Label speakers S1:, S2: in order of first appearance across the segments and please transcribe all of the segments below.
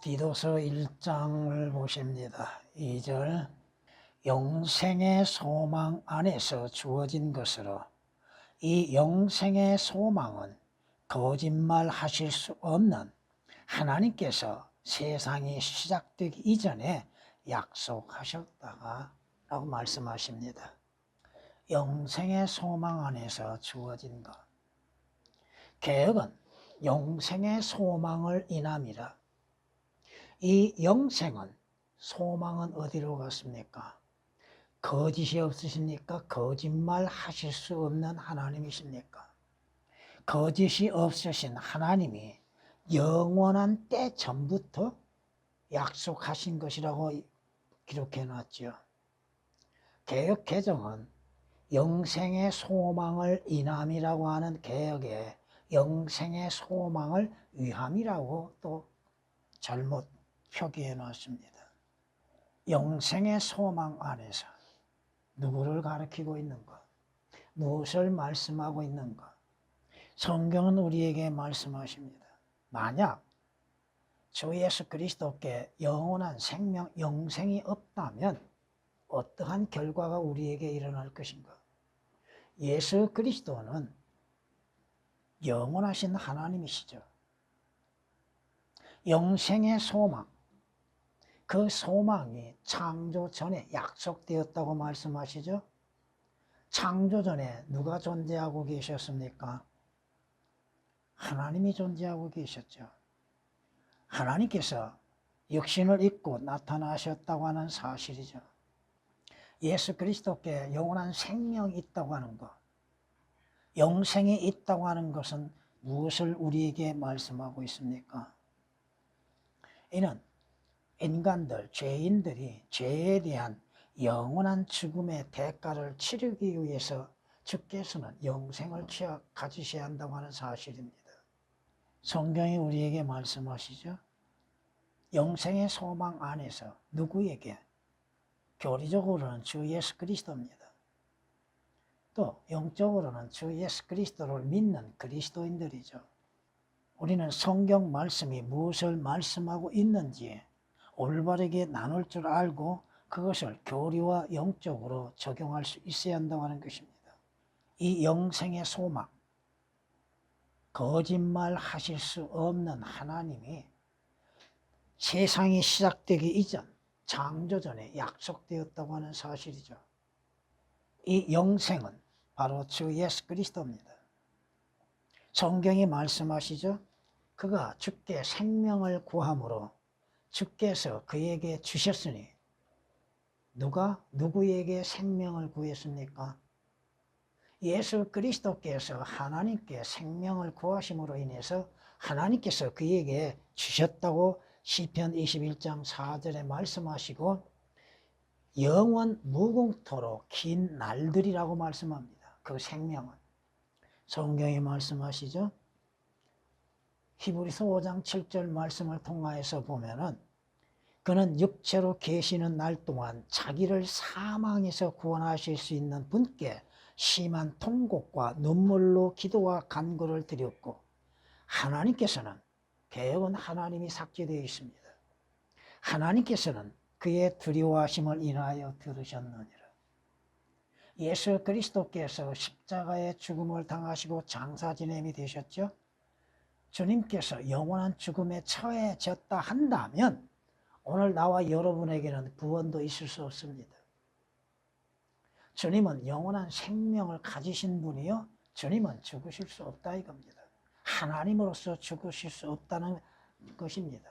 S1: 디도서 1장을 보십니다. 2절 영생의 소망 안에서 주어진 것으로 이 영생의 소망은 거짓말 하실 수 없는 하나님께서 세상이 시작되기 이전에 약속하셨다가 라고 말씀하십니다. 영생의 소망 안에서 주어진 것. 개혁은 영생의 소망을 인함이라. 이 영생은 소망은 어디로 갔습니까? 거짓이 없으십니까? 거짓말 하실 수 없는 하나님이십니까? 거짓이 없으신 하나님이 영원한 때 전부터 약속하신 것이라고 기록해 놨죠. 개역 개정은 영생의 소망을 인함이라고 하는 개역에 영생의 소망을 위함이라고 또 잘못 표기해 놨습니다. 영생의 소망 안에서 누구를 가리키고 있는가? 무엇을 말씀하고 있는가? 성경은 우리에게 말씀하십니다. 만약 주 예수 그리스도께 영원한 생명, 영생이 없다면 어떠한 결과가 우리에게 일어날 것인가? 예수 그리스도는 영원하신 하나님이시죠. 영생의 소망, 그 소망이 창조 전에 약속되었다고 말씀하시죠. 창조 전에 누가 존재하고 계셨습니까? 하나님이 존재하고 계셨죠. 하나님께서 육신을 입고 나타나셨다고 하는 사실이죠. 예수 그리스도께 영원한 생명이 있다고 하는 것, 영생이 있다고 하는 것은 무엇을 우리에게 말씀하고 있습니까? 이는 인간들, 죄인들이 죄에 대한 영원한 죽음의 대가를 치르기 위해서 주께서는 영생을 가지셔야 한다고 하는 사실입니다. 성경이 우리에게 말씀하시죠. 영생의 소망 안에서 누구에게? 교리적으로는 주 예수 그리스도입니다. 또 영적으로는 주 예수 그리스도를 믿는 그리스도인들이죠. 우리는 성경 말씀이 무엇을 말씀하고 있는지 올바르게 나눌 줄 알고 그것을 교리와 영적으로 적용할 수 있어야 한다고 하는 것입니다. 이 영생의 소망, 거짓말 하실 수 없는 하나님이 세상이 시작되기 이전, 창조 전에 약속되었다고 하는 사실이죠. 이 영생은 바로 주 예수 그리스도입니다. 성경이 말씀하시죠. 그가 주께 생명을 구함으로 주께서 그에게 주셨으니 누가 누구에게 생명을 구했습니까? 예수 그리스도께서 하나님께 생명을 구하심으로 인해서 하나님께서 그에게 주셨다고 시편 21장 4절에 말씀하시고 영원 무궁토록 긴 날들이라고 말씀합니다. 그 생명은. 성경이 말씀하시죠. 히브리서 5장 7절 말씀을 통하여서 보면은 그는 육체로 계시는 날 동안 자기를 사망에서 구원하실 수 있는 분께 심한 통곡과 눈물로 기도와 간구를 드렸고 하나님께서는 개혁은 하나님이 삭제되어 있습니다. 하나님께서는 그의 두려워하심을 인하여 들으셨느니라. 예수 그리스도께서 십자가의 죽음을 당하시고 장사 지냄이 되셨죠. 주님께서 영원한 죽음에 처해졌다 한다면 오늘 나와 여러분에게는 구원도 있을 수 없습니다. 주님은 영원한 생명을 가지신 분이요. 주님은 죽으실 수 없다 이겁니다. 하나님으로서 죽으실 수 없다는 것입니다.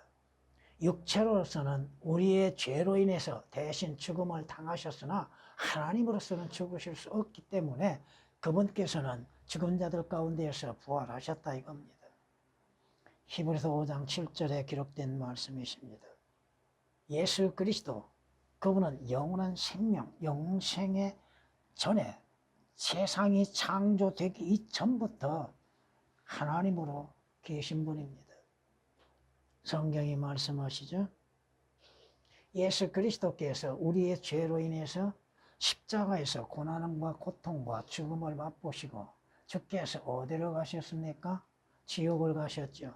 S1: 육체로서는 우리의 죄로 인해서 대신 죽음을 당하셨으나 하나님으로서는 죽으실 수 없기 때문에 그분께서는 죽은 자들 가운데에서 부활하셨다 이겁니다. 히브리서 5장 7절에 기록된 말씀이십니다. 예수 그리스도, 그분은 영원한 생명, 영생의 전에 세상이 창조되기 이전부터 하나님으로 계신 분입니다. 성경이 말씀하시죠. 예수 그리스도께서 우리의 죄로 인해서 십자가에서 고난과 고통과 죽음을 맛보시고 주께서 어디로 가셨습니까? 지옥을 가셨죠.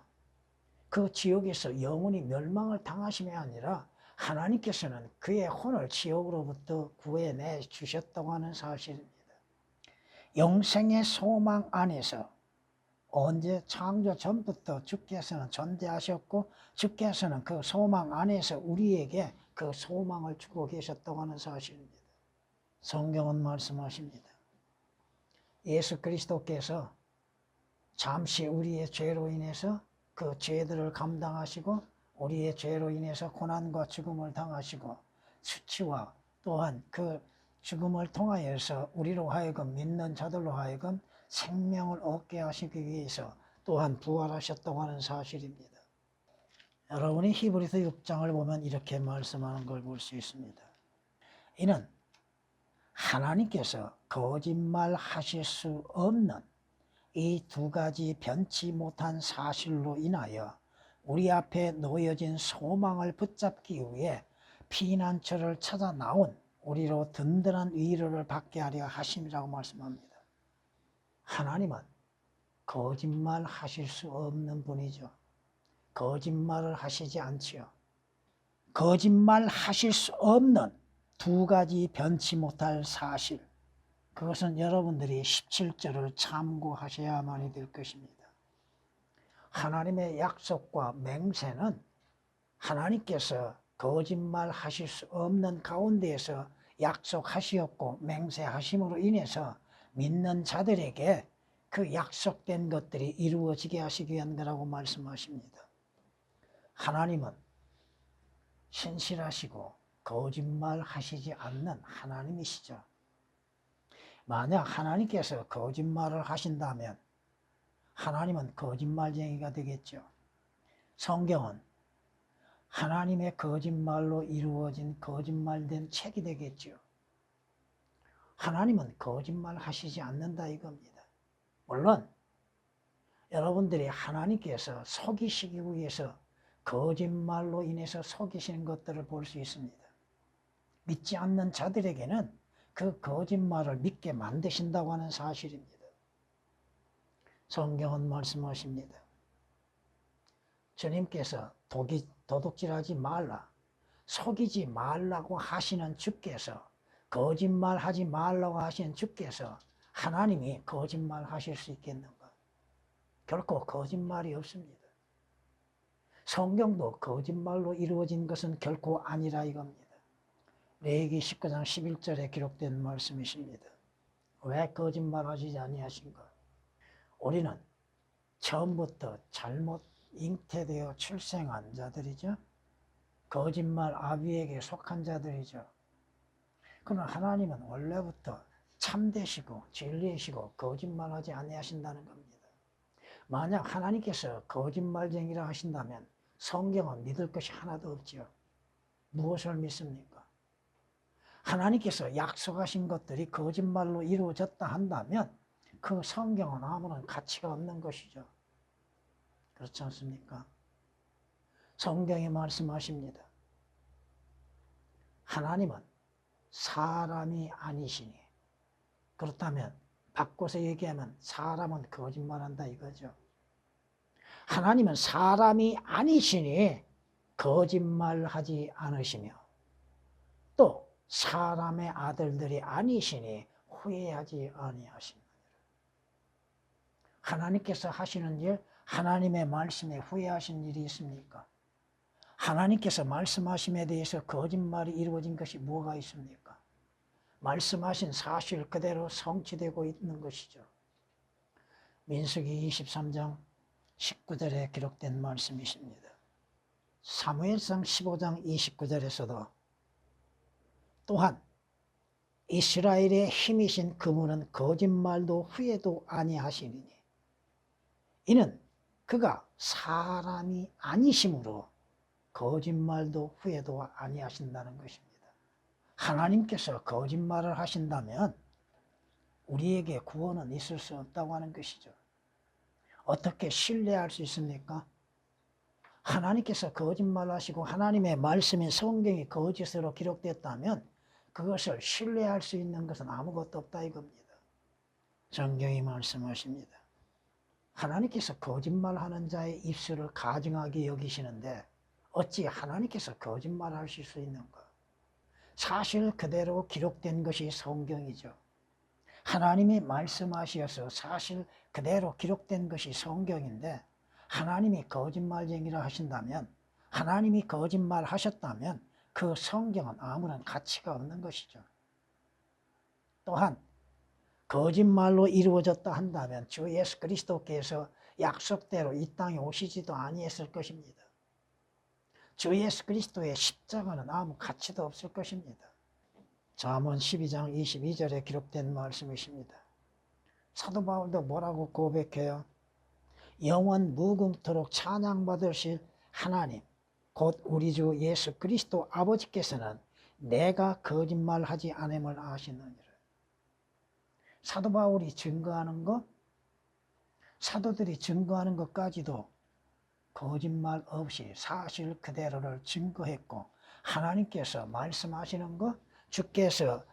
S1: 그 지옥에서 영원히 멸망을 당하심이 아니라 하나님께서는 그의 혼을 지옥으로부터 구해내 주셨다고 하는 사실입니다. 영생의 소망 안에서 언제 창조 전부터 주께서는 존재하셨고 주께서는 그 소망 안에서 우리에게 그 소망을 주고 계셨다고 하는 사실입니다. 성경은 말씀하십니다. 예수 그리스도께서 잠시 우리의 죄로 인해서 그 죄들을 감당하시고 우리의 죄로 인해서 고난과 죽음을 당하시고 수치와 또한 그 죽음을 통하여서 우리로 하여금 믿는 자들로 하여금 생명을 얻게 하시기 위해서 또한 부활하셨다고 하는 사실입니다. 여러분이 히브리서 6장을 보면 이렇게 말씀하는 걸 볼 수 있습니다. 이는 하나님께서 거짓말하실 수 없는 이 두 가지 변치 못한 사실로 인하여 우리 앞에 놓여진 소망을 붙잡기 위해 피난처를 찾아 나온 우리로 든든한 위로를 받게 하려 하심이라고 말씀합니다. 하나님은 거짓말 하실 수 없는 분이죠. 거짓말을 하시지 않지요. 거짓말 하실 수 없는 두 가지 변치 못할 사실, 그것은 여러분들이 17절을 참고하셔야만이 될 것입니다. 하나님의 약속과 맹세는 하나님께서 거짓말 하실 수 없는 가운데에서 약속하시었고 맹세하심으로 인해서 믿는 자들에게 그 약속된 것들이 이루어지게 하시기 위한 거라고 말씀하십니다. 하나님은 신실하시고 거짓말 하시지 않는 하나님이시죠. 만약 하나님께서 거짓말을 하신다면 하나님은 거짓말쟁이가 되겠죠. 성경은 하나님의 거짓말로 이루어진 거짓말된 책이 되겠죠. 하나님은 거짓말 하시지 않는다 이겁니다. 물론 여러분들이 하나님께서 속이시기 위해서 거짓말로 인해서 속이시는 것들을 볼 수 있습니다. 믿지 않는 자들에게는 그 거짓말을 믿게 만드신다고 하는 사실입니다. 성경은 말씀하십니다. 주님께서 도둑질하지 말라, 속이지 말라고 하시는 주께서, 거짓말하지 말라고 하시는 주께서 하나님이 거짓말 하실 수 있겠는가? 결코 거짓말이 없습니다. 성경도 거짓말로 이루어진 것은 결코 아니라 이겁니다. 레위기 19장 11절에 기록된 말씀이십니다. 왜 거짓말하시지 아니하신가? 우리는 처음부터 잘못 잉태되어 출생한 자들이죠. 거짓말 아비에게 속한 자들이죠. 그러나 하나님은 원래부터 참되시고 진리이시고 거짓말하지 아니하신다는 겁니다. 만약 하나님께서 거짓말쟁이라 하신다면 성경은 믿을 것이 하나도 없죠. 무엇을 믿습니까? 하나님께서 약속하신 것들이 거짓말로 이루어졌다 한다면 그 성경은 아무런 가치가 없는 것이죠. 그렇지 않습니까? 성경이 말씀하십니다. 하나님은 사람이 아니시니, 그렇다면 바꿔서 얘기하면 사람은 거짓말한다 이거죠. 하나님은 사람이 아니시니 거짓말하지 않으시며 또 사람의 아들들이 아니시니 후회하지 아니하시느니라. 하나님께서 하시는 일, 하나님의 말씀에 후회하신 일이 있습니까? 하나님께서 말씀하심에 대해서 거짓말이 이루어진 것이 뭐가 있습니까? 말씀하신 사실 그대로 성취되고 있는 것이죠. 민수기 23장 19절에 기록된 말씀이십니다. 사무엘상 15장 29절에서도 또한 이스라엘의 힘이신 그분은 거짓말도 후회도 아니하시리니 이는 그가 사람이 아니심으로 거짓말도 후회도 아니하신다는 것입니다. 하나님께서 거짓말을 하신다면 우리에게 구원은 있을 수 없다고 하는 것이죠. 어떻게 신뢰할 수 있습니까? 하나님께서 거짓말하시고 하나님의 말씀인 성경이 거짓으로 기록됐다면 그것을 신뢰할 수 있는 것은 아무것도 없다 이겁니다. 성경이 말씀하십니다. 하나님께서 거짓말하는 자의 입술을 가증하게 여기시는데 어찌 하나님께서 거짓말하실 수 있는가? 사실 그대로 기록된 것이 성경이죠. 하나님이 말씀하셔서 사실 그대로 기록된 것이 성경인데 하나님이 거짓말쟁이라 하신다면, 하나님이 거짓말하셨다면 그 성경은 아무런 가치가 없는 것이죠. 또한 거짓말로 이루어졌다 한다면 주 예수 그리스도께서 약속대로 이 땅에 오시지도 아니했을 것입니다. 주 예수 그리스도의 십자가는 아무 가치도 없을 것입니다. 잠언 12장 22절에 기록된 말씀이십니다. 사도 바울도 뭐라고 고백해요? 영원 무궁토록 찬양받으실 하나님 곧 우리 주 예수 그리스도 아버지께서는 내가 거짓말하지 않음을 아시느니라. 사도 바울이 증거하는 것, 사도들이 증거하는 것까지도 거짓말 없이 사실 그대로를 증거했고, 하나님께서 말씀하시는 것, 주께서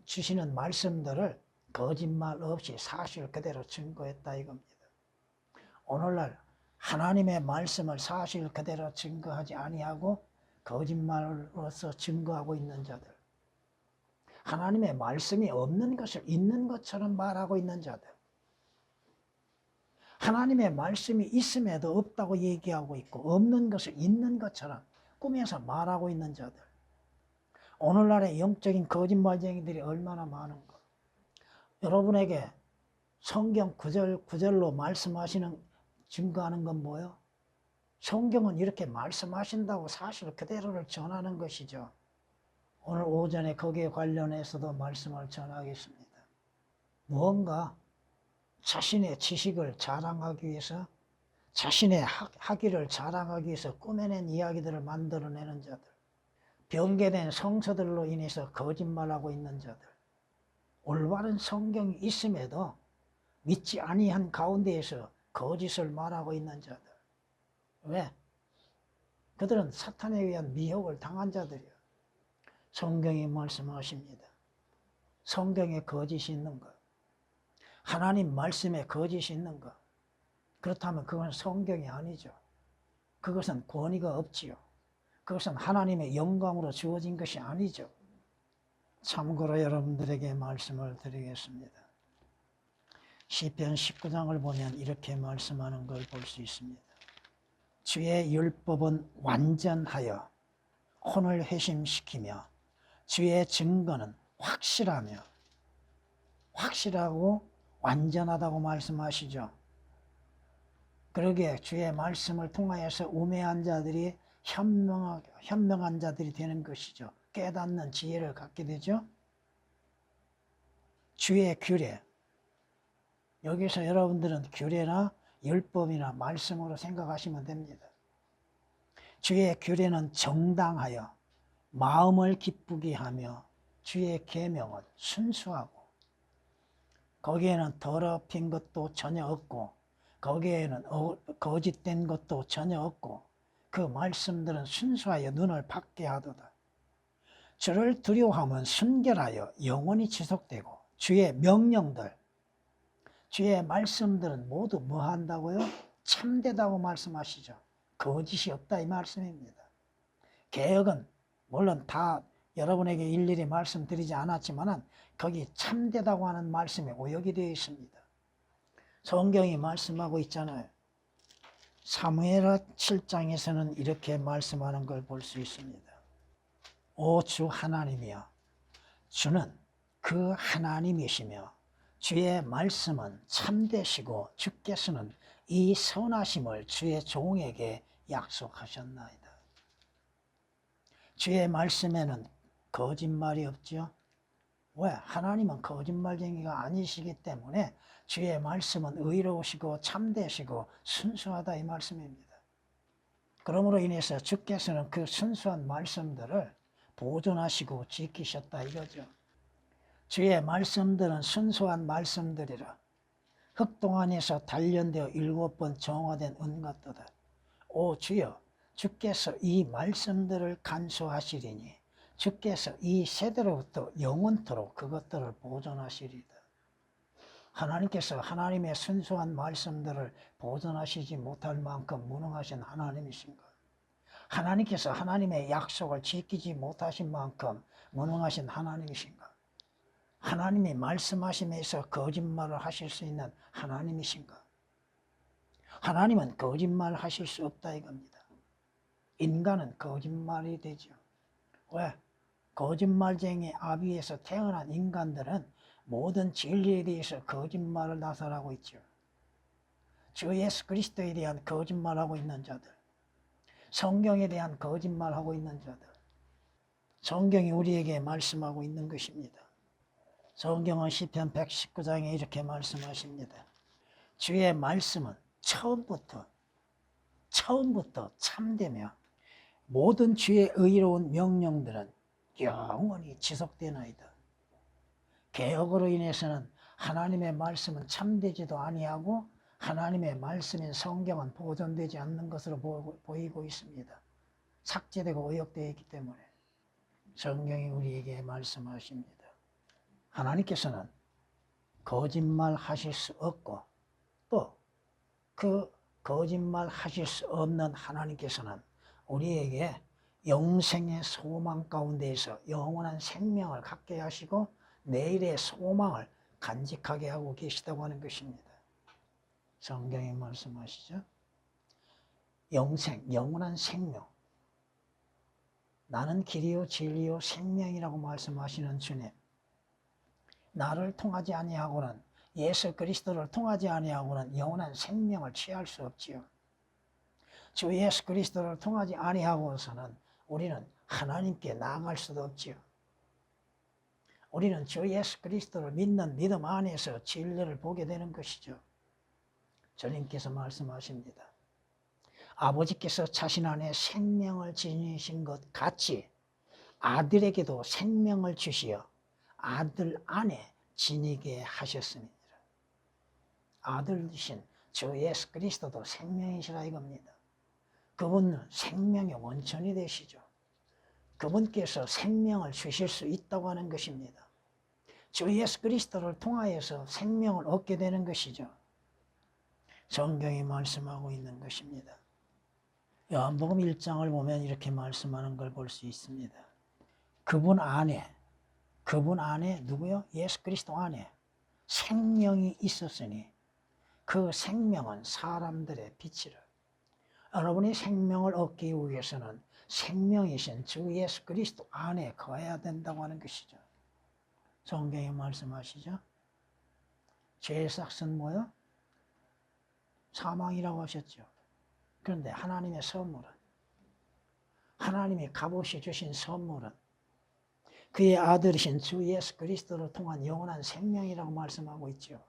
S1: 주시는 말씀들을 거짓말 없이 사실 그대로 증거했다 이겁니다. 오늘날 하나님의 말씀을 사실 그대로 증거하지 아니하고 거짓말로서 증거하고 있는 자들, 하나님의 말씀이 없는 것을 있는 것처럼 말하고 있는 자들, 하나님의 말씀이 있음에도 없다고 얘기하고 있고 없는 것을 있는 것처럼 꾸며서 말하고 있는 자들, 오늘날의 영적인 거짓말쟁이들이 얼마나 많은가. 여러분에게 성경 구절로 말씀하시는 증거하는 건 뭐예요? 성경은 이렇게 말씀하신다고 사실 그대로를 전하는 것이죠. 오늘 오전에 거기에 관련해서도 말씀을 전하겠습니다. 무언가 자신의 지식을 자랑하기 위해서, 자신의 학위를 자랑하기 위해서 꾸며낸 이야기들을 만들어내는 자들, 변개된 성서들로 인해서 거짓말하고 있는 자들, 올바른 성경이 있음에도 믿지 아니한 가운데에서 거짓을 말하고 있는 자들. 왜? 그들은 사탄에 의한 미혹을 당한 자들이에요. 성경이 말씀하십니다. 성경에 거짓이 있는가? 하나님 말씀에 거짓이 있는가? 그렇다면 그건 성경이 아니죠. 그것은 권위가 없지요. 그것은 하나님의 영광으로 주어진 것이 아니죠. 참고로 여러분들에게 말씀을 드리겠습니다. 시편 19장을 보면 이렇게 말씀하는 걸 볼 수 있습니다. 주의 율법은 완전하여 혼을 회심시키며 주의 증거는 확실하며, 확실하고 완전하다고 말씀하시죠. 그러기에 주의 말씀을 통하여서 우매한 자들이 현명한 자들이 되는 것이죠. 깨닫는 지혜를 갖게 되죠. 주의 규례, 여기서 여러분들은 규례나 율법이나 말씀으로 생각하시면 됩니다. 주의 규례는 정당하여 마음을 기쁘게 하며 주의 계명은 순수하고 거기에는 더럽힌 것도 전혀 없고 거기에는 거짓된 것도 전혀 없고 그 말씀들은 순수하여 눈을 받게 하도다. 주를 두려워하면 순결하여 영원히 지속되고 주의 명령들, 주의 말씀들은 모두 뭐 한다고요? 참되다고 말씀하시죠. 거짓이 없다 이 말씀입니다. 개혁은 물론 다 여러분에게 일일이 말씀드리지 않았지만 거기 참되다고 하는 말씀이 오역이 되어 있습니다. 성경이 말씀하고 있잖아요. 사무엘하 7장에서는 이렇게 말씀하는 걸 볼 수 있습니다. 오 주 하나님이여, 주는 그 하나님이시며 주의 말씀은 참되시고 주께서는 이 선하심을 주의 종에게 약속하셨나이다. 주의 말씀에는 거짓말이 없죠. 왜? 하나님은 거짓말쟁이가 아니시기 때문에 주의 말씀은 의로우시고 참되시고 순수하다 이 말씀입니다. 그러므로 인해서 주께서는 그 순수한 말씀들을 보존하시고 지키셨다 이거죠. 주의 말씀들은 순수한 말씀들이라 흑동 안에서 단련되어 7번 정화된 은 같도다. 오 주여, 주께서 이 말씀들을 간수하시리니 주께서 이 세대로부터 영원토록 그것들을 보존하시리다. 하나님께서 하나님의 순수한 말씀들을 보존하시지 못할 만큼 무능하신 하나님이신가? 하나님께서 하나님의 약속을 지키지 못하신 만큼 무능하신 하나님이신가? 하나님이 말씀하심에서 거짓말을 하실 수 있는 하나님이신가? 하나님은 거짓말 하실 수 없다 이겁니다. 인간은 거짓말이 되죠. 왜? 거짓말쟁이 아비에서 태어난 인간들은 모든 진리에 대해서 거짓말을 나설하고 있죠. 주 예수 그리스도에 대한 거짓말하고 있는 자들, 성경에 대한 거짓말하고 있는 자들, 성경이 우리에게 말씀하고 있는 것입니다. 성경은 시편 119장에 이렇게 말씀하십니다. 주의 말씀은 처음부터 참되며 모든 주의 의로운 명령들은 영원히 지속되나이다. 개혁으로 인해서는 하나님의 말씀은 참되지도 아니하고 하나님의 말씀인 성경은 보존되지 않는 것으로 보이고 있습니다. 삭제되고 의역되어 있기 때문에 성경이 우리에게 말씀하십니다. 하나님께서는 거짓말 하실 수 없고 또 그 거짓말 하실 수 없는 하나님께서는 우리에게 영생의 소망 가운데에서 영원한 생명을 갖게 하시고 내일의 소망을 간직하게 하고 계시다고 하는 것입니다. 성경이 말씀하시죠. 영생, 영원한 생명. 나는 길이요 진리요 생명이라고 말씀하시는 주님. 나를 통하지 아니하고는 예수 그리스도를 통하지 아니하고는 영원한 생명을 취할 수 없지요. 주 예수 그리스도를 통하지 아니하고서는 우리는 하나님께 나아갈 수도 없지요. 우리는 주 예수 그리스도를 믿는 믿음 안에서 진리를 보게 되는 것이죠. 주님께서 말씀하십니다. 아버지께서 자신 안에 생명을 지니신 것 같이 아들에게도 생명을 주시어 아들 안에 지니게 하셨습니다. 아들이신 주 예수 그리스도도 생명이시라 이겁니다. 그분은 생명의 원천이 되시죠. 그분께서 생명을 주실 수 있다고 하는 것입니다. 주 예수 그리스도를 통하여서 생명을 얻게 되는 것이죠. 성경이 말씀하고 있는 것입니다. 요한복음 1장을 보면 이렇게 말씀하는 걸 볼 수 있습니다. 그분 안에 누구요? 예수 그리스도 안에 생명이 있었으니 그 생명은 사람들의 빛이라. 여러분이 생명을 얻기 위해서는 생명이신 주 예수 그리스도 안에 거해야 된다고 하는 것이죠. 성경이 말씀하시죠. 죄의 삭은 뭐요? 사망이라고 하셨죠. 그런데 하나님의 선물은, 하나님이 값없이 주신 선물은 그의 아들이신 주 예수 그리스도를 통한 영원한 생명이라고 말씀하고 있죠.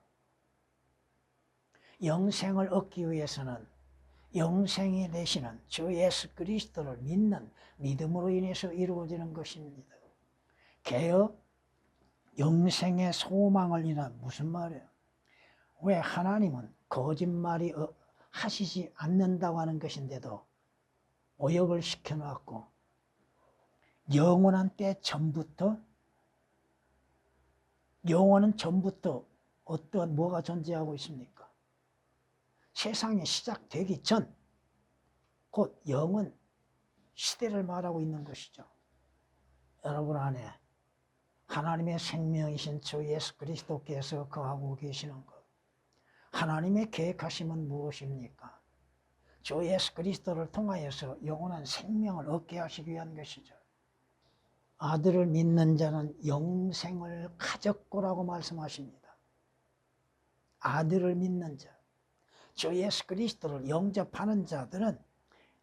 S1: 영생을 얻기 위해서는 영생이 되시는 주 예수 그리스도를 믿는 믿음으로 인해서 이루어지는 것입니다. 개혁, 영생의 소망을 인한 무슨 말이에요? 왜 하나님은 거짓말이 하시지 않는다고 하는 것인데도 오역을 시켜놨고 영원한 때 전부터 영원은 전부터 어떠한 뭐가 존재하고 있습니까? 세상이 시작되기 전 곧 영원 시대를 말하고 있는 것이죠. 여러분 안에 하나님의 생명이신 주 예수 그리스도께서 거하고 계시는 것. 하나님의 계획하심은 무엇입니까? 주 예수 그리스도를 통하여서 영원한 생명을 얻게 하시기 위한 것이죠. 아들을 믿는 자는 영생을 가졌고라고 말씀하십니다. 아들을 믿는 자, 주 예수 그리스도를 영접하는 자들은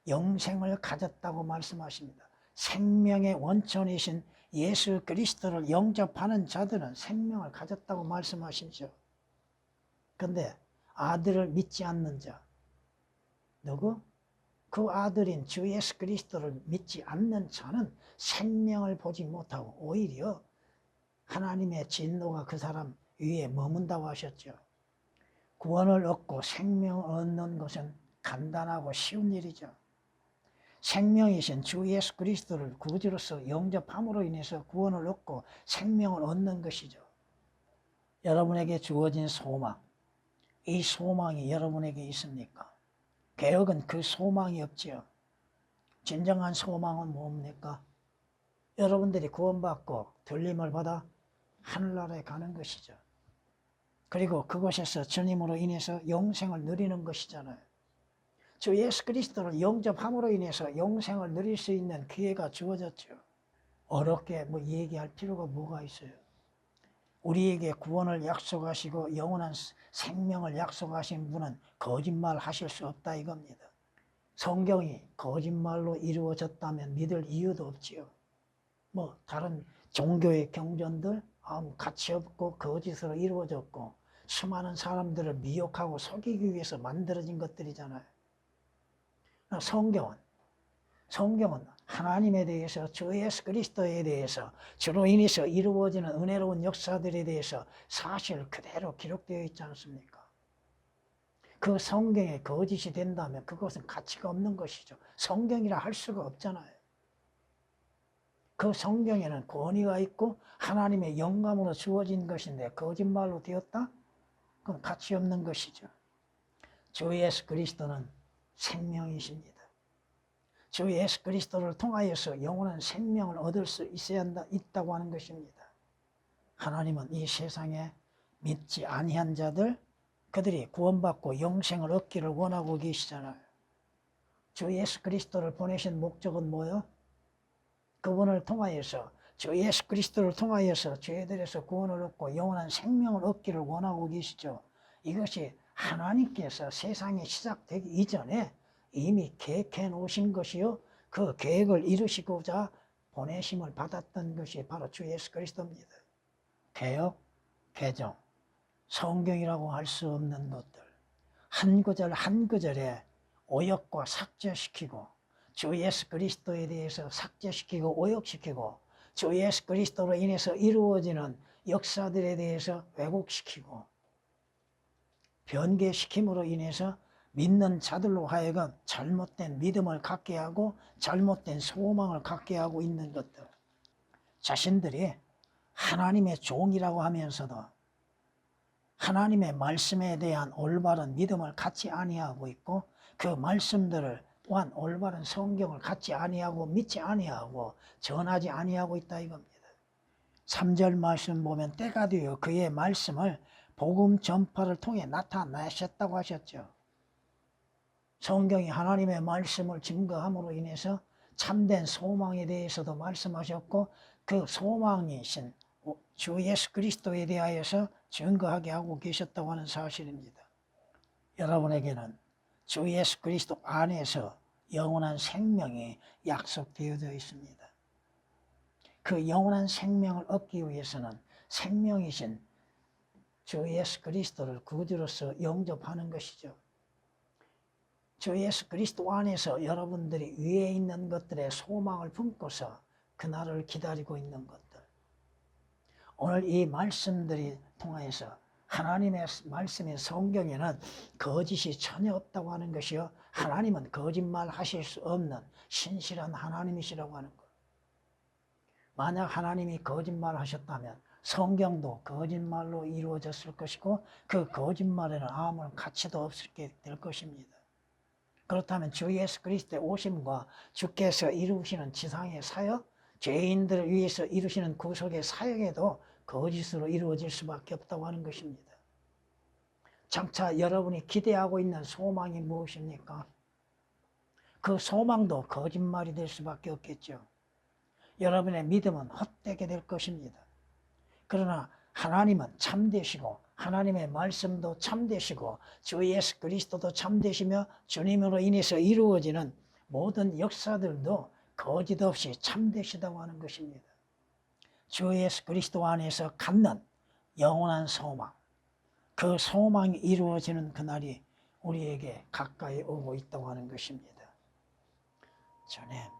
S1: 영생을 가졌다고 말씀하십니다. 생명의 원천이신 예수 그리스도를 영접하는 자들은 생명을 가졌다고 말씀하시죠. 그런데 아들을 믿지 않는 자, 누구? 그 아들인 주 예수 그리스도를 믿지 않는 자는 생명을 보지 못하고 오히려 하나님의 진노가 그 사람 위에 머문다고 하셨죠. 구원을 얻고 생명을 얻는 것은 간단하고 쉬운 일이죠. 생명이신 주 예수 그리스도를 구주로서 영접함으로 인해서 구원을 얻고 생명을 얻는 것이죠. 여러분에게 주어진 소망, 이 소망이 여러분에게 있습니까? 개혁은 그 소망이 없지요. 진정한 소망은 뭡니까? 여러분들이 구원받고 들림을 받아 하늘나라에 가는 것이죠. 그리고 그곳에서 주님으로 인해서 영생을 누리는 것이잖아요. 주 예수 그리스도를 영접함으로 인해서 영생을 누릴 수 있는 기회가 주어졌죠. 어렵게 뭐 얘기할 필요가 뭐가 있어요. 우리에게 구원을 약속하시고 영원한 생명을 약속하신 분은 거짓말 하실 수 없다 이겁니다. 성경이 거짓말로 이루어졌다면 믿을 이유도 없지요. 뭐 다른 종교의 경전들 아무 가치 없고 거짓으로 이루어졌고 수많은 사람들을 미혹하고 속이기 위해서 만들어진 것들이잖아요. 성경은 하나님에 대해서 주 예수 그리스도에 대해서 주로 인해서 이루어지는 은혜로운 역사들에 대해서 사실 그대로 기록되어 있지 않습니까? 그 성경에 거짓이 된다면 그것은 가치가 없는 것이죠. 성경이라 할 수가 없잖아요. 그 성경에는 권위가 있고 하나님의 영감으로 주어진 것인데 거짓말로 되었다? 그건 가치 없는 것이죠. 주 예수 그리스도는 생명이십니다. 주 예수 그리스도를 통하여서 영원한 생명을 얻을 수 있다고 하는 것입니다. 하나님은 이 세상에 믿지 아니한 자들, 그들이 구원받고 영생을 얻기를 원하고 계시잖아요. 주 예수 그리스도를 보내신 목적은 뭐예요? 그분을 통하여서 주 예수 그리스도를 통하여서 죄들에서 구원을 얻고 영원한 생명을 얻기를 원하고 계시죠. 이것이 하나님께서 세상이 시작되기 이전에 이미 계획해 놓으신 것이요. 그 계획을 이루시고자 보내심을 받았던 것이 바로 주 예수 그리스도입니다. 개혁, 개정, 성경이라고 할 수 없는 것들. 한 구절 한 구절에 오역과 삭제시키고 주 예수 그리스도에 대해서 삭제시키고 오역시키고 주 예수 그리스도로 인해서 이루어지는 역사들에 대해서 왜곡시키고 변개시킴으로 인해서 믿는 자들로 하여금 잘못된 믿음을 갖게 하고 잘못된 소망을 갖게 하고 있는 것들. 자신들이 하나님의 종이라고 하면서도 하나님의 말씀에 대한 올바른 믿음을 갖지 아니하고 있고 그 말씀들을 또한 올바른 성경을 갖지 아니하고 믿지 아니하고 전하지 아니하고 있다 이겁니다. 3절 말씀 보면 때가 되어 그의 말씀을 복음 전파를 통해 나타내셨다고 하셨죠. 성경이 하나님의 말씀을 증거함으로 인해서 참된 소망에 대해서도 말씀하셨고 그 소망이신 주 예수 그리스도에 대하여서 증거하게 하고 계셨다고 하는 사실입니다. 여러분에게는 주 예수 그리스도 안에서 영원한 생명이 약속되어져 있습니다. 그 영원한 생명을 얻기 위해서는 생명이신 주 예수 그리스도를 구주로서 영접하는 것이죠. 주 예수 그리스도 안에서 여러분들이 위에 있는 것들의 소망을 품고서 그날을 기다리고 있는 것들. 오늘 이 말씀들이 통하여서 하나님의 말씀의 성경에는 거짓이 전혀 없다고 하는 것이요. 하나님은 거짓말 하실 수 없는 신실한 하나님이시라고 하는 것. 만약 하나님이 거짓말 하셨다면 성경도 거짓말로 이루어졌을 것이고 그 거짓말에는 아무런 가치도 없게 될 것입니다. 그렇다면 주 예수 그리스도의 오심과 주께서 이루시는 지상의 사역, 죄인들을 위해서 이루시는 구속의 사역에도 거짓으로 이루어질 수밖에 없다고 하는 것입니다. 장차 여러분이 기대하고 있는 소망이 무엇입니까? 그 소망도 거짓말이 될 수밖에 없겠죠. 여러분의 믿음은 헛되게 될 것입니다. 그러나 하나님은 참되시고 하나님의 말씀도 참되시고 주 예수 그리스도도 참되시며 주님으로 인해서 이루어지는 모든 역사들도 거짓 없이 참되시다고 하는 것입니다. 주 예수 그리스도 안에서 갖는 영원한 소망, 그 소망이 이루어지는 그날이 우리에게 가까이 오고 있다고 하는 것입니다. 전에